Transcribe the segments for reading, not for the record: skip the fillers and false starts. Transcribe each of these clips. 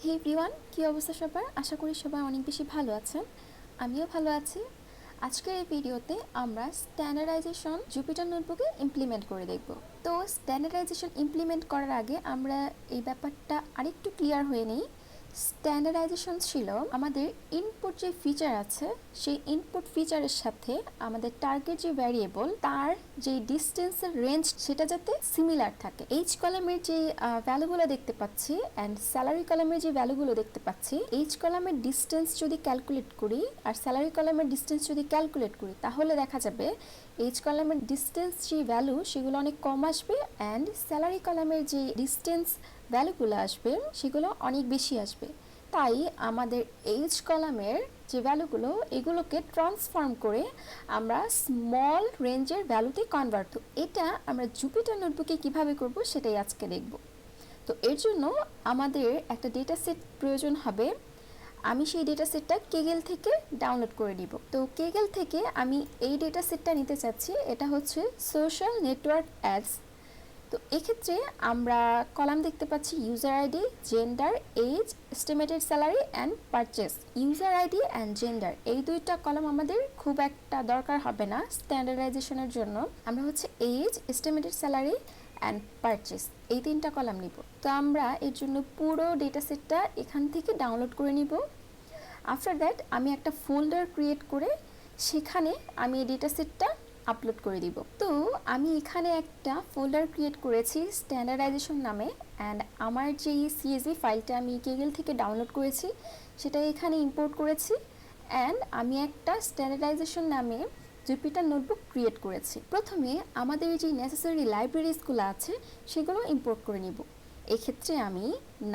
হে everyone, কী অবস্থা সবার? আশা করি সবাই অনেক বেশি ভালো আছেন। আমিও ভালো আছি। আজকের এই ভিডিওতে আমরা স্ট্যান্ডার্ডাইজেশন জুপিটার নোটবুকে ইমপ্লিমেন্ট করে দেখব। তো স্ট্যান্ডার্ডাইজেশন ইমপ্লিমেন্ট করার আগে আমরা এই ব্যাপারটা আরেকটু ক্লিয়ার হয়ে নিই। স্ট্যান্ডার্ডাইজেশন ছিল আমাদের ইনপুট যে ফিচার আছে সেই ইনপুট ফিচারের সাথে আমাদের টার্গেট যে ভ্যারিয়েবল তার যে ডিস্টেন্সের রেঞ্জ সেটা যাতে সিমিলার থাকে। এইচ কলামের যে ভ্যালুগুলো দেখতে পাচ্ছি অ্যান্ড স্যালারি কলামের যে ভ্যালুগুলো দেখতে পাচ্ছি, এইচ কলামের ডিস্টেন্স যদি ক্যালকুলেট করি আর স্যালারি কলামের ডিস্টেন্স যদি ক্যালকুলেট করি তাহলে দেখা যাবে এইচ কলামের ডিস্টেন্স যে ভ্যালু সেগুলো অনেক কম আসবে অ্যান্ড স্যালারি কলামের যে ডিস্টেন্স ভ্যালুগুলো আসবে সেগুলো অনেক বেশি আসবে। তাই আমাদের এইচ কলামের যে ভ্যালুগুলো এগুলোকে ট্রান্সফর্ম করে আমরা স্মল রেঞ্জের ভ্যালুতে কনভার্ট। তো এটা আমরা জুপিটার নোটবুকে কিভাবে করব সেটাই আজকে দেখব। তো এর জন্য আমাদের একটা ডেটা সেট প্রয়োজন হবে। আমি সেই ডেটা সেটটা কেগেল থেকে ডাউনলোড করে নিব। তো কেগেল থেকে আমি এই ডেটা সেটটা নিতে চাচ্ছি। এটা হচ্ছে সোশ্যাল নেটওয়ার্ক অ্যাডস। তো এক্ষেত্রে আমরা কলাম দেখতে পাচ্ছি user ID, gender, age, estimated salary and purchase. User ID and gender এই দুইটা কলাম আমাদের খুব একটা দরকার হবে না স্ট্যান্ডার্ডাইজেশনের জন্য। আমরা হচ্ছে age, estimated salary and purchase এই তিনটা কলাম নিব। তো আমরা এর জন্য পুরো ডেটা সেটটা এখান থেকে ডাউনলোড করে নিব। আফটার দ্যাট আমি একটা ফোল্ডার ক্রিয়েট করে সেখানে আমি এই ডেটা সেটটা আপলোড করে দিব। তো আমি এখানে একটা ফোল্ডার ক্রিয়েট করেছি স্ট্যান্ডার্ডাইজেশন নামে অ্যান্ড আমার যে সিএসভি ফাইলটা আমি কেগেল থেকে ডাউনলোড করেছি সেটা এখানে ইম্পোর্ট করেছি অ্যান্ড আমি একটা স্ট্যান্ডার্ডাইজেশন নামে জুপিটার নোটবুক ক্রিয়েট করেছি। প্রথমে আমাদের যে নেসেসারি লাইব্রেরিজগুলো আছে সেগুলো ইম্পোর্ট করে নিব। এক্ষেত্রে আমি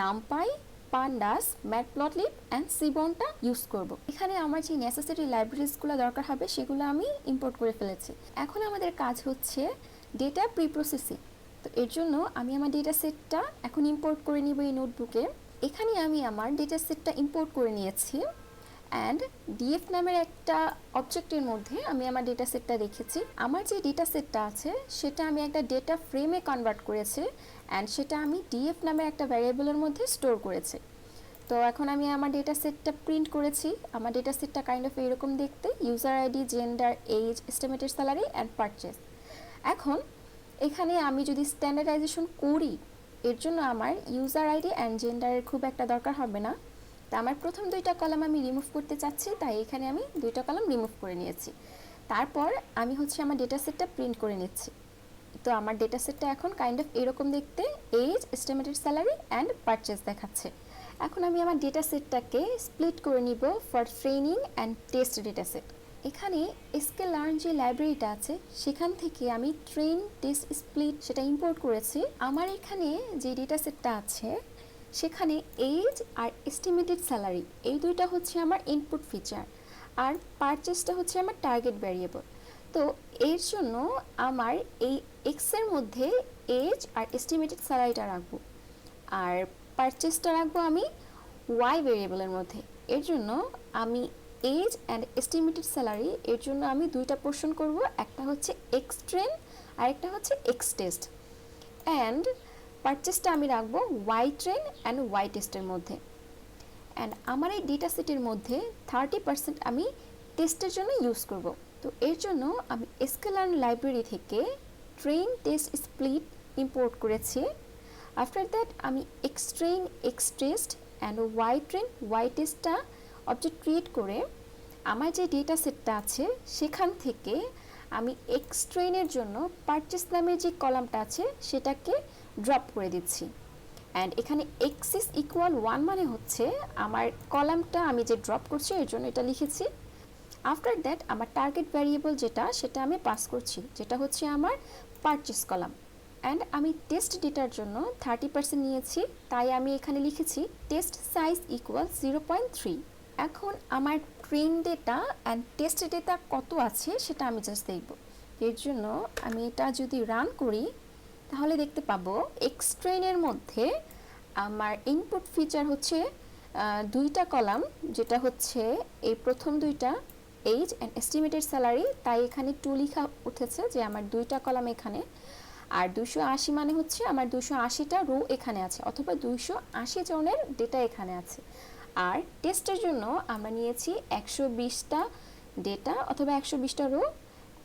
নামপাই, পান্ডাস, ম্যাটপ্লটলিব অ্যান্ড সিবনটা ইউজ করব। এখানে আমার যে নেসেসারি লাইব্রেরিজগুলো দরকার হবে সেগুলো আমি ইম্পোর্ট করে ফেলেছি। এখন আমাদের কাজ হচ্ছে ডেটা প্রিপ্রসেসিং। তো এর জন্য আমি আমার ডেটা সেটটা এখন ইম্পোর্ট করে নিব এই নোটবুকে। এখানে আমি আমার ডেটা সেটটা ইম্পোর্ট করে নিয়েছি অ্যান্ড ডিএফ নামের একটা অবজেক্টের মধ্যে আমি আমার ডেটা সেটটা রেখেছি। আমার যে ডেটা সেটটা আছে সেটা আমি একটা ডেটা ফ্রেমে কনভার্ট করেছি অ্যান্ড সেটা আমি ডিএফ নামের একটা ভ্যারিয়েবলের মধ্যে স্টোর করেছি। তো এখন আমি আমার ডেটা সেটটা প্রিন্ট করেছি। আমার ডেটা সেটটা কাইন্ড অফ এরকম দেখতে, user ID, gender, age, estimated salary and purchase. এখন এখানে আমি যদি স্ট্যান্ডার্ডাইজেশন করি এর জন্য আমার ইউজার আইডি অ্যান্ড জেন্ডারের খুব একটা দরকার হবে না। তা আমার প্রথম দুইটা কলাম আমি রিমুভ করতে চাচ্ছি, তাই এখানে আমি দুইটা কলাম রিমুভ করে নিয়েছি। তারপর আমি হচ্ছে আমার ডেটা সেটটা প্রিন্ট করে নিচ্ছি। তো আমার ডেটা সেটটা এখন কাইন্ড অফ এরকম দেখতে, age, estimated salary and purchase দেখাচ্ছে। এখন আমি আমার ডেটা সেটটাকে স্প্লিট করে নিব for training and test data set. এখানে এসকে লার্ন যে লাইব্রেরিটা আছে সেখান থেকে আমি ট্রেন, টেস্ট, স্প্লিট সেটা ইম্পোর্ট করেছি। আমার এখানে যে ডেটা সেটটা আছে সেখানে এজ আর এস্টিমেটেড স্যালারি এই দুইটা হচ্ছে আমার ইনপুট ফিচার আর পারচেসটা হচ্ছে আমার টার্গেট ভ্যারিয়েবল। তো এর জন্য আমার এই এক্সের মধ্যে এজ আর এস্টিমেটেড স্যালারিটা রাখবো আর পারচেসটা রাখবো আমি ওয়াই ভেরিয়েবলের মধ্যে। এর জন্য আমি এজ অ্যান্ড এস্টিমেটেড স্যালারি এর জন্য আমি দুইটা পোর্শন করব, একটা হচ্ছে এক্স ট্রেন আর একটা হচ্ছে এক্স টেস্ট অ্যান্ড পারচেসটা আমি রাখবো ওয়াই ট্রেন অ্যান্ড ওয়াই টেস্টের মধ্যে। অ্যান্ড আমার এই ডেটা সেটের মধ্যে 30% আমি টেস্টের জন্য ইউজ করব। তো এর জন্য আমি এসকেলার্ন লাইব্রেরি থেকে ট্রেন, টেস্ট, স্প্লিট ইম্পোর্ট করেছি। আফটার দ্যাট আমি X train, X test and Y train, Y টেস্টটা অবজেক্ট ক্রিয়েট করে আমার যে ডেটা সেটটা আছে সেখান থেকে আমি এক্স ট্রেনের জন্য পারচেস নামের যে কলামটা আছে সেটাকে ড্রপ করে দিচ্ছি। অ্যান্ড এখানে এক্স ইজ ইকুয়াল 1 মানে হচ্ছে আমার কলামটা আমি যে ড্রপ করছি এর জন্য এটা লিখেছি। আফটার দ্যাট আমার টার্গেট ভ্যারিয়েবল যেটা সেটা আমি পাস করছি, যেটা হচ্ছে আমার পারচেস কলাম। অ্যান্ড আমি টেস্ট ডেটার জন্য 30% নিয়েছি, তাই আমি এখানে লিখেছি টেস্ট সাইজ ইকুয়াল 0.3। এখন আমার train data and test data কত আছে সেটা আমি জাস্ট দেখব। এর জন্য আমি এটা যদি রান করি তাহলে দেখতে পাবো এক্স ট্রেনের মধ্যে আমার ইনপুট ফিচার হচ্ছে দুইটা কলাম, যেটা হচ্ছে এই প্রথম দুইটা এজ অ্যান্ড এস্টিমেটেড স্যালারি, তাই এখানে 2 লেখা উঠেছে যে আমার দুইটা কলাম এখানে। আর 280 মানে হচ্ছে আমার 280টা রো এখানে আছে, অথবা 280 জনের ডেটা এখানে আছে। আর টেস্টের জন্য আমরা নিয়েছি 120টা ডেটা অথবা 120টা রো,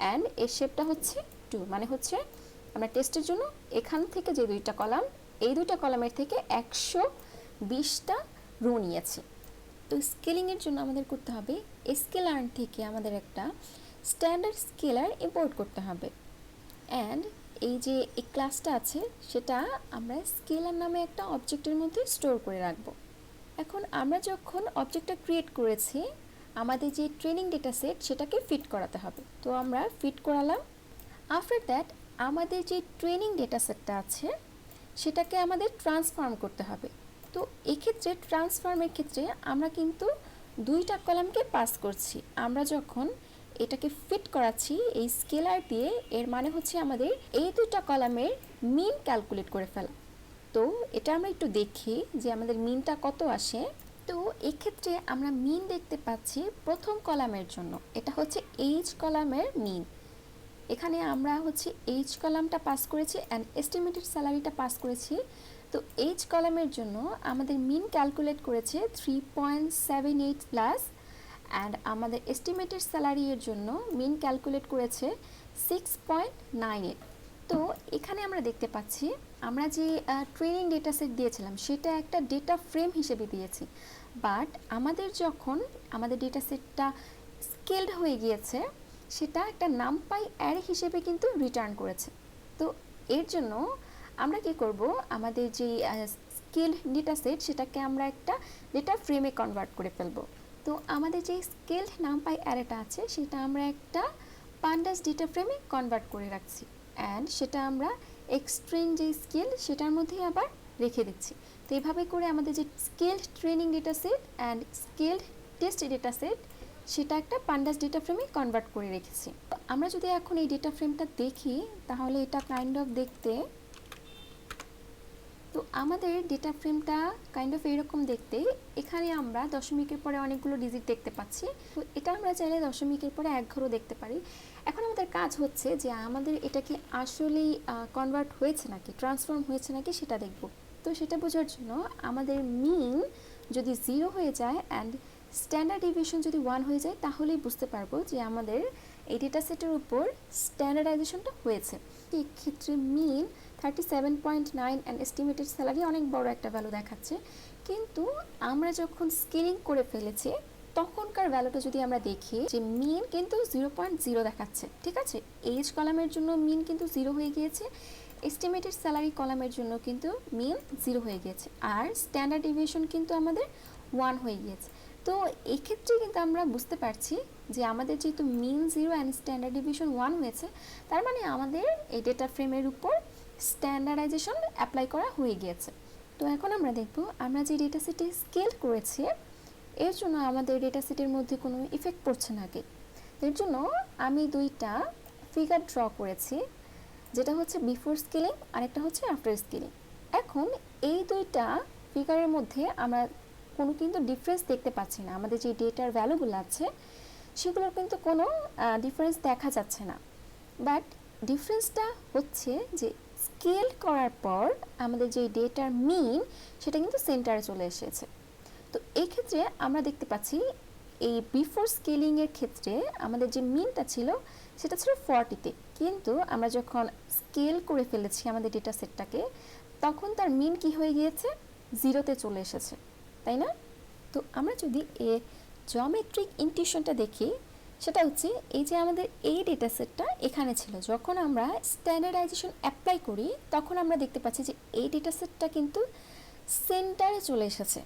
অ্যান্ড এর শেপটা হচ্ছে 2, মানে হচ্ছে আমরা টেস্টের জন্য এখান থেকে যে দুইটা কলাম, এই দুইটা কলামের থেকে 120টা রো নিয়েছি। তো স্কেলিংয়ের জন্য আমাদের করতে হবে স্কেলার থেকে আমাদের একটা স্ট্যান্ডার্ড স্কেলার ইম্পোর্ট করতে হবে, অ্যান্ড এই যে এই ক্লাসটা আছে সেটা আমরা স্কেলার নামে একটা অবজেক্টের মধ্যে স্টোর করে রাখবো। এখন আমরা যখন অবজেক্টটা ক্রিয়েট করেছি, আমাদের যে ট্রেনিং ডেটা সেট সেটাকে ফিট করাতে হবে। তো আমরা ফিট করালাম। আফটার দ্যাট আমাদের যে ট্রেনিং ডেটা সেটটা আছে সেটাকে আমাদের ট্রান্সফর্ম করতে হবে। তো এক্ষেত্রে ট্রান্সফর্মের ক্ষেত্রে আমরা কিন্তু দুইটা কলামকে পাস করছি। আমরা যখন এটাকে ফিট করাচ্ছি এই স্কেলার দিয়ে, এর মানে হচ্ছে আমাদের এই দুইটা কলামের মিন ক্যালকুলেট করে ফেলা। তো এটা আমরা একটু দেখি যে আমাদের মিনটা কত আসে। তো এক্ষেত্রে আমরা মিন দেখতে পাচ্ছি প্রথম কলামের জন্য, এটা হচ্ছে এইচ কলামের মিন। এখানে আমরা হচ্ছে এইচ কলামটা পাস করেছি অ্যান্ড এস্টিমেটেড স্যালারিটা পাস করেছি। তো এইচ কলামের জন্য আমাদের মিন ক্যালকুলেট করেছে 3.78 প্লাস, অ্যান্ড আমাদের এস্টিমেটেড স্যালারি এর জন্য মিন ক্যালকুলেট করেছে 6.98। তো এখানে আমরা দেখতে পাচ্ছি আমরা যে ট্রেনিং ডেটা সেট দিয়েছিলাম সেটা একটা ডেটা ফ্রেম হিসেবে দিয়েছি, বাট আমাদের যখন আমাদের ডেটা সেটটা স্কেলড হয়ে গিয়েছে সেটা একটা নামপাই অ্যারে হিসেবে কিন্তু রিটার্ন করেছে। তো এর জন্য আমরা কি করব, আমাদের যে স্কেলড ডেটা সেট সেটাকে আমরা একটা ডেটা ফ্রেমে কনভার্ট করে ফেলবো। তো আমাদের যে স্কেলড নামপাই অ্যারেটা আছে সেটা আমরা একটা পান্ডাস ডেটা ফ্রেমে কনভার্ট করে রাখছি, অ্যান্ড সেটা আমরা এক্সট্রিম যে স্কেল সেটার মধ্যে আবার রেখে দিচ্ছি। তো এইভাবে করে আমাদের যে skilled training data set and skilled test data set সেটা একটা পান্ডাস ডেটা ফ্রেমে কনভার্ট করে রেখেছি। আমরা যদি এখন এই ডেটা ফ্রেমটা দেখি তাহলে এটা কাইন্ড অফ দেখতে, তো আমাদের ডেটা ফ্রেমটা কাইন্ড অফ এরকম দেখতে। এখানে আমরা দশমিকের পরে অনেকগুলো ডিজিট দেখতে পাচ্ছি। তো এটা আমরা চাইলে দশমিকের পরে এক ঘরও দেখতে পারি। এখন আমাদের কাজ হচ্ছে যে আমাদের এটা কি আসলেই কনভার্ট হয়েছে নাকি, ট্রান্সফর্ম হয়েছে নাকি সেটা দেখব। তো সেটা বোঝার জন্য আমাদের মিন যদি 0 হয়ে যায় অ্যান্ড স্ট্যান্ডার্ড ডেভিয়েশন যদি 1 হয়ে যায় তাহলেই বুঝতে পারবো যে আমাদের এই ডেটা সেটের উপর স্ট্যান্ডার্ডাইজেশনটা হয়েছে। এই ক্ষেত্রে মিন 37.9 অ্যান্ড এস্টিমেটেড স্যালারি অনেক বড় একটা ভ্যালু দেখাচ্ছে, কিন্তু আমরা যখন স্কেলিং করে ফেলেছি তখনকার ভ্যালুটা যদি আমরা দেখি যে মিন কিন্তু 0.0 দেখাচ্ছে। ঠিক আছে, এইচ কলামের জন্য মিন কিন্তু 0 হয়ে গিয়েছে, এস্টিমেটেড স্যালারি কলামের জন্য কিন্তু মিন 0 হয়ে গিয়েছে, আর স্ট্যান্ডার্ড ডেভিয়েশন কিন্তু আমাদের 1 হয়ে গিয়েছে। তো এক্ষেত্রে কিন্তু আমরা বুঝতে পারছি যে আমাদের যেহেতু মিন 0 অ্যান্ড স্ট্যান্ডার্ড ডেভিয়েশন 1 হয়েছে, তার মানে আমাদের এই ডেটা ফ্রেমের উপর স্ট্যান্ডার্ডাইজেশন অ্যাপ্লাই করা হয়ে গিয়েছে। তো এখন আমরা দেখব আমরা যে ডেটা সেটে স্কেল করেছি এর জন্য আমাদের ডেটা সেটের মধ্যে কোনো ইফেক্ট পড়ছে নাকি। এর জন্য আমি দুইটা ফিগার ড্র করেছি, যেটা হচ্ছে বিফোর স্কেলিং আর একটা হচ্ছে আফটার স্কেলিং। এখন এই দুইটা ফিগারের মধ্যে আমরা কোনো কিন্তু ডিফারেন্স দেখতে পাচ্ছি না। আমাদের যে ডেটার ভ্যালুগুলো আছে সেগুলোর কিন্তু কোনো ডিফারেন্স দেখা যাচ্ছে না, বাট ডিফারেন্সটা হচ্ছে যে স্কেল করার পর আমাদের যে ডেটার মিন সেটা কিন্তু সেন্টারে চলে এসেছে। তো এই ক্ষেত্রে আমরা দেখতে পাচ্ছি এই বিফোর স্কেলিংয়ের ক্ষেত্রে আমাদের যে মিনটা ছিল সেটা ছিল 40-তে, কিন্তু আমরা যখন স্কেল করে ফেলেছি আমাদের ডেটা সেটটাকে তখন তার মিন কি হয়ে গিয়েছে, 0-তে চলে এসেছে, তাই না? তো আমরা যদি এর জিওমেট্রিক ইনটিউশনটা দেখি সেটা হচ্ছে এই যে আমাদের এই ডেটা সেটটা এখানে ছিল, যখন আমরা স্ট্যান্ডার্ডাইজেশন অ্যাপ্লাই করি তখন আমরা দেখতে পাচ্ছি যে এই ডেটা সেটটা কিন্তু সেন্টারে চলে এসেছে।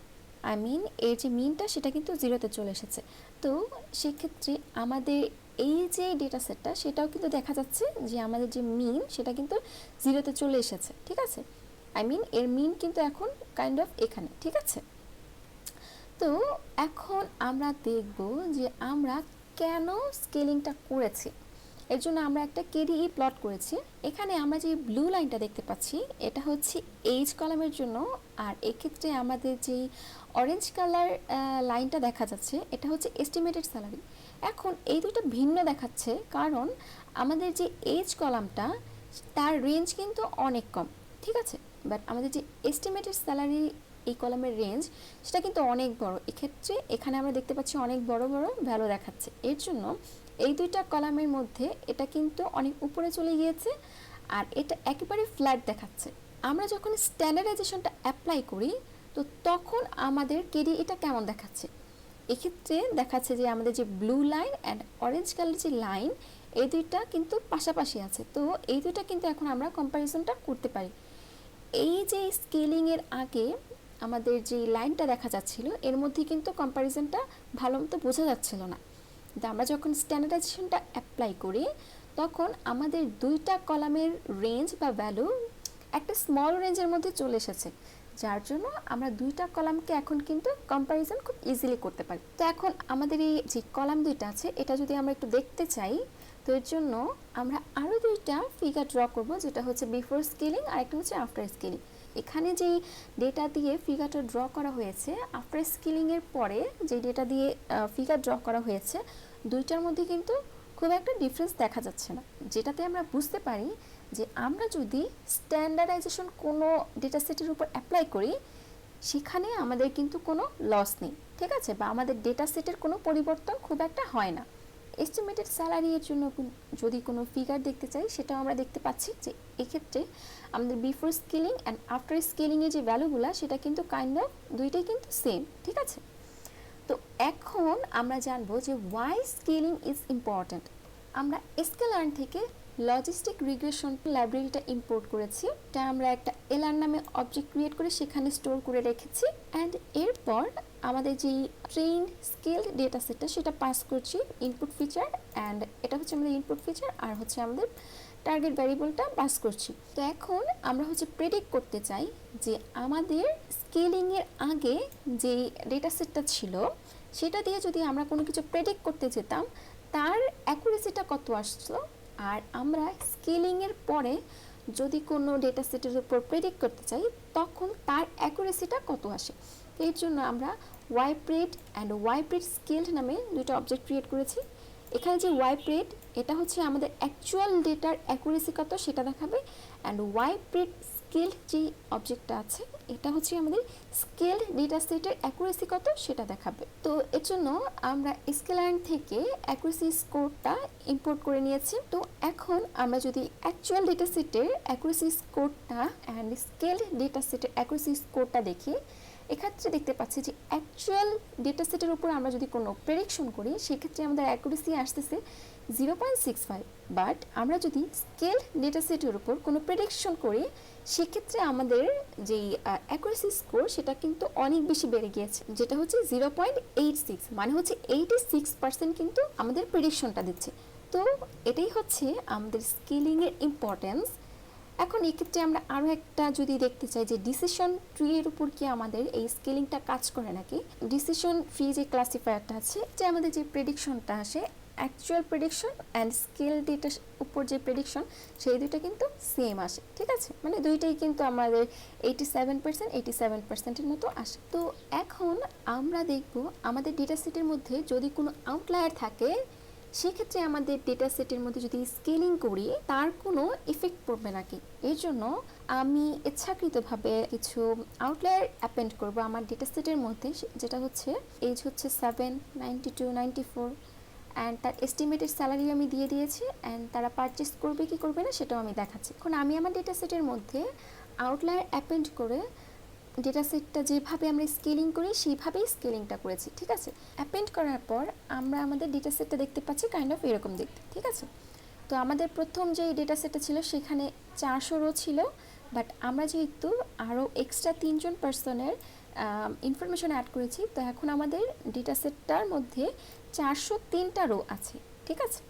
আই মিন এর যে মিনটা সেটা কিন্তু 0-তে চলে এসেছে। তো সেক্ষেত্রে আমাদের এই যে ডেটা সেটটা সেটাও কিন্তু দেখা যাচ্ছে যে আমাদের যে মিন সেটা কিন্তু 0-তে চলে এসেছে। ঠিক আছে, আই মিন এর মিন কিন্তু এখন কাইন্ড অফ এখানে। ঠিক আছে, তো এখন আমরা দেখব যে আমরা কেন স্কেলিংটা করেছি। এর জন্য আমরা একটা কেডিই প্লট করেছি। এখানে আমরা যে ব্লু লাইনটা দেখতে পাচ্ছি এটা হচ্ছে এইচ কলামের জন্য, আর এক্ষেত্রে আমাদের যে অরেঞ্জ কালার লাইনটা দেখা যাচ্ছে এটা হচ্ছে এস্টিমেটেড স্যালারি। এখন এই দুটো ভিন্ন দেখাচ্ছে কারণ আমাদের যে এইচ কলামটা তার রেঞ্জ কিন্তু অনেক কম, ঠিক আছে। বাট আমাদের যে এস্টিমেটেড স্যালারি এই কলামের রেঞ্জ সেটা কিন্তু অনেক বড়। এক্ষেত্রে এখানে আমরা দেখতে পাচ্ছি অনেক বড় বড় ভ্যালু দেখাচ্ছে। এর জন্য এই দুইটা কলামের মধ্যে এটা কিন্তু অনেক উপরে চলে গিয়েছে, আর এটা একেবারে ফ্ল্যাট দেখাচ্ছে। আমরা যখন স্ট্যান্ডার্ডাইজেশনটা অ্যাপ্লাই করি তো তখন আমাদের কেডি এটা কেমন দেখাচ্ছে? এক্ষেত্রে দেখাচ্ছে যে আমাদের যে blue line and orange colour যে লাইন, এই দুইটা কিন্তু পাশাপাশি আছে। তো এই দুইটা কিন্তু এখন আমরা কম্প্যারিজনটা করতে পারি। এই যে স্কেলিংয়ের আগে আমাদের যে লাইনটা দেখা যাচ্ছিল এর মধ্যে কিন্তু কম্প্যারিজনটা ভালো মতো বোঝা যাচ্ছিল না। কিন্তু আমরা যখন স্ট্যান্ডার্ডাইজেশনটা অ্যাপ্লাই করি তখন আমাদের দুইটা কলামের রেঞ্জ বা ভ্যালু একটা স্মল রেঞ্জের মধ্যে চলে এসেছে, যার জন্য আমরা দুইটা কলামকে এখন কিন্তু কম্প্যারিজন খুব ইজিলি করতে পারি। তো এখন আমাদের এই যে কলাম দুইটা আছে এটা যদি আমরা একটু দেখতে চাই, তো এর জন্য আমরা আরও দুইটা ফিগার ড্র করব, যেটা হচ্ছে বিফোর স্কেলিং আর একটা হচ্ছে আফটার স্কেলিং। এখানে যেই ডেটা দিয়ে ফিগারটা ড্র করা হয়েছে, আফটার স্কেলিংয়ের পরে যে ডেটা দিয়ে ফিগার ড্র করা হয়েছে, দুইটার মধ্যে কিন্তু খুব একটা ডিফারেন্স দেখা যাচ্ছে না, যেটাতে আমরা বুঝতে পারি যে আমরা যদি স্ট্যান্ডার্ডাইজেশন কোনো ডেটা সেটের উপর অ্যাপ্লাই করি সেখানে আমাদের কিন্তু কোনো লস নেই, ঠিক আছে, বা আমাদের ডেটা সেটের কোনো পরিবর্তন খুব একটা হয় না। এস্টিমেটেড স্যালারি এর জন্য যদি কোনো ফিগার দেখতে চাই সেটাও আমরা দেখতে পাচ্ছি যে এক্ষেত্রে আমাদের বিফোর স্কেলিং অ্যান্ড আফটার স্কেলিংয়ের যে ভ্যালুগুলো সেটা কিন্তু কাইন্ড অফ দুইটাই কিন্তু সেম, ঠিক আছে। তো এখন আমরা জানবো যে ওয়াই স্কেলিং ইজ ইম্পর্ট্যান্ট। আমরা স্কেলার্ন থেকে লজিস্টিক রিগ্রেশন লাইব্রেরিটা ইম্পোর্ট করেছি। এটা আমরা একটা এলআর নামে অবজেক্ট ক্রিয়েট করে সেখানে স্টোর করে রেখেছি, অ্যান্ড এরপর আমাদের যেই ট্রেইনড স্কেলড ডেটা সেটটা সেটা পাস করছি ইনপুট ফিচার, অ্যান্ড এটা হচ্ছে আমাদের ইনপুট ফিচার আর হচ্ছে আমাদের টার্গেট ভ্যারিয়েবলটা পাস করছি। তো এখন আমরা হচ্ছে প্রেডিক্ট করতে চাই যে আমাদের স্কেলিংয়ের আগে যে ডেটা সেটটা ছিল সেটা দিয়ে যদি আমরা কোনো কিছু প্রেডিক্ট করতে যেতাম তার অ্যাকুরেসিটা কত আসলো, আর আমরা স্কেলিংয়ের পরে যদি কোনো ডেটা সেটের উপর প্রেডিক্ট করতে চাই তখন তার অ্যাকুরেসিটা কত আসে। এর জন্য আমরা ওয়াইপ্রেড অ্যান্ড ওয়াইপ্রেড স্কেলড নামে দুটো অবজেক্ট ক্রিয়েট করেছি। এখানে যে ওয়াইপ্রেড এটা হচ্ছে আমাদের অ্যাকচুয়াল ডেটার অ্যাকুরেসি কত সেটা দেখাবে, অ্যান্ড ওয়াইপ্রেড স্কেলড যে অবজেক্টটা আছে এটা হচ্ছে আমাদের স্কেলড ডেটা সেটের অ্যাকুরেসি কত সেটা দেখাবে। তো এর জন্য আমরা স্কেলার্ন থেকে অ্যাকুরেসি স্কোরটা ইম্পোর্ট করে নিয়েছি। তো এখন আমরা যদি অ্যাকচুয়াল ডেটা সেটের অ্যাকুরেসি স্কোরটা অ্যান্ড স্কেলড ডেটা সেটের অ্যাকুরেসি স্কোরটা দেখি, এক্ষেত্রে দেখতে পাচ্ছি যে অ্যাকচুয়াল ডেটা সেটের উপর আমরা যদি কোনো প্রেডিকশন করি সেক্ষেত্রে আমাদের অ্যাকুরেসি আসতেছে 0.65, বাট আমরা যদি স্কেল ডেটা সেটের উপর কোনো প্রেডিকশন করি সেক্ষেত্রে আমাদের যেই অ্যাকুরেসি স্কোর সেটা কিন্তু অনেক বেশি বেড়ে গিয়েছে, যেটা হচ্ছে 0.86, মানে হচ্ছে 86% কিন্তু আমাদের প্রেডিকশনটা দিচ্ছে। তো এটাই হচ্ছে আমাদের স্কেলিংয়ের ইম্পর্টেন্স। এখন এক্ষেত্রে আমরা আরও একটা যদি দেখতে চাই যে ডিসিশন ট্রি এর উপর কি আমাদের এই স্কেলিংটা কাজ করে নাকি। ডিসিশন ট্রি যে ক্লাসিফায়ারটা আছে যে আমাদের যে প্রেডিকশনটা আসে অ্যাকচুয়াল প্রেডিকশন অ্যান্ড স্কেল ডেটার উপর যে প্রেডিকশন সেই দুইটা কিন্তু সেম আসে, ঠিক আছে, মানে দুইটাই কিন্তু আমাদের 87% মতো আসে। তো এখন আমরা দেখব আমাদের ডেটা সেটের মধ্যে যদি কোনো আউটলায়ার থাকে সেক্ষেত্রে আমাদের ডেটা সেটের মধ্যে যদি স্কেলিং করি তার কোনো ইফেক্ট পড়বে নাকি। এর জন্য আমি ইচ্ছাকৃতভাবে কিছু আউটলায়ার অ্যাপেন্ড করব আমার ডেটা সেটের মধ্যে, যেটা হচ্ছে এজ হচ্ছে 7, 92, 94, অ্যান্ড তার এস্টিমেটেড স্যালারি আমি দিয়ে দিয়েছি, অ্যান্ড তারা পারচেস করবে কি করবে না সেটাও আমি দেখাচ্ছি। এখন আমি আমার ডেটা সেটের মধ্যে আউটলায়ার অ্যাপেন্ড করে ডেটা সেটটা যেভাবে আমরা স্কেলিং করি সেইভাবেই স্কেলিংটা করেছি, ঠিক আছে। অ্যাপেন্ড করার পর আমরা আমাদের ডেটা সেটটা দেখতে পাচ্ছি কাইন্ড অফ এরকম দেখতে, ঠিক আছে। তো আমাদের প্রথম যে ডেটা সেটটা ছিল সেখানে 400 রো ছিল, বাট আমরা যেহেতু আরও এক্সট্রা 3 জন পার্সনের ইনফরমেশন অ্যাড করেছি তো এখন আমাদের ডেটা সেটটার মধ্যে 403টা রো আছে, ঠিক আছে।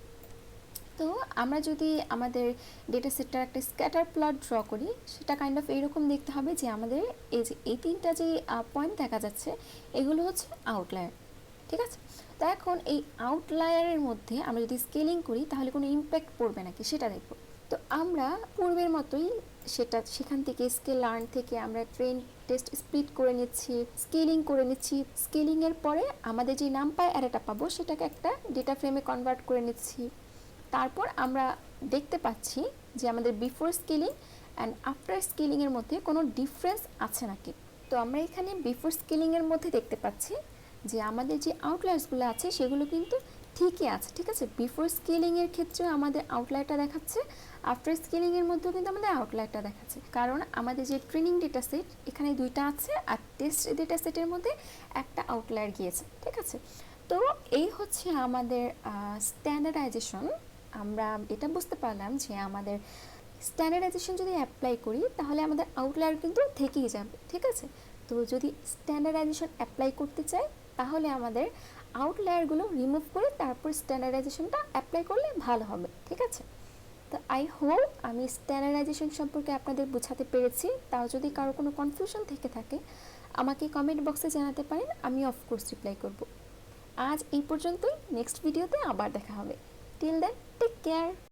তো আমরা যদি আমাদের ডেটা সেটটার একটা স্ক্যাটার প্লট ড্র করি সেটা কাইন্ড অফ এইরকম দেখতে হবে যে আমাদের এই যে এই তিনটা যে পয়েন্ট দেখা যাচ্ছে এগুলো হচ্ছে আউটলায়ার, ঠিক আছে। তো এখন এই আউটলায়ারের মধ্যে আমরা যদি স্কেলিং করি তাহলে কোনো ইম্প্যাক্ট পড়বে নাকি সেটা দেখব। তো আমরা পূর্বের মতোই সেখান থেকে স্কেলার্ন থেকে আমরা ট্রেন টেস্ট স্প্লিট করে নিচ্ছি, স্কেলিং করে নিচ্ছি। স্কেলিংয়ের পরে আমাদের যে নামপাই অ্যারেটা পাবো সেটাকে একটা ডেটা ফ্রেমে কনভার্ট করে নিচ্ছি। তারপর আমরা দেখতে পাচ্ছি যে আমাদের বিফোর স্কেলিং অ্যান্ড আফটার স্কেলিংয়ের মধ্যে কোনো ডিফারেন্স আছে নাকি। তো আমরা এখানে বিফোর স্কেলিংয়ের মধ্যে দেখতে পাচ্ছি যে আমাদের যে আউটলায়ার্সগুলো আছে সেগুলো কিন্তু ঠিকই আছে, ঠিক আছে। বিফোর স্কেলিংয়ের ক্ষেত্রেও আমাদের আউটলায়ারটা দেখাচ্ছে, আফটার স্কেলিংয়ের মধ্যেও কিন্তু আমাদের আউটলায়ারটা দেখাচ্ছে, কারণ আমাদের যে ট্রেনিং ডেটা সেট এখানে দুইটা আছে আর টেস্ট ডেটা সেটের মধ্যে একটা আউটলায়ার গিয়েছে, ঠিক আছে। তো এই হচ্ছে আমাদের স্ট্যান্ডার্ডাইজেশন। আমরা এটা বুঝতে পারলাম যে আমাদের স্ট্যান্ডার্ডাইজেশন যদি অ্যাপ্লাই করি তাহলে আমাদের আউটলায়ার কিন্তু থেকেই যাবে, ঠিক আছে। তো যদি স্ট্যান্ডার্ডাইজেশন অ্যাপ্লাই করতে চাই তাহলে আমাদের আউটলায়ারগুলো রিমুভ করে তারপর স্ট্যান্ডার্ডাইজেশনটা অ্যাপ্লাই করলে ভালো হবে, ঠিক আছে। তো আই হোপ আমি স্ট্যান্ডার্ডাইজেশন সম্পর্কে আপনাদের বোঝাতে পেরেছি। তাও যদি কারো কোনো কনফিউশন থেকে থাকে আমাকে কমেন্ট বক্সে জানাতে পারেন, আমি অফকোর্স রিপ্লাই করব। আজ এই পর্যন্তই, নেক্সট ভিডিওতে আবার দেখা হবে। Till then take care.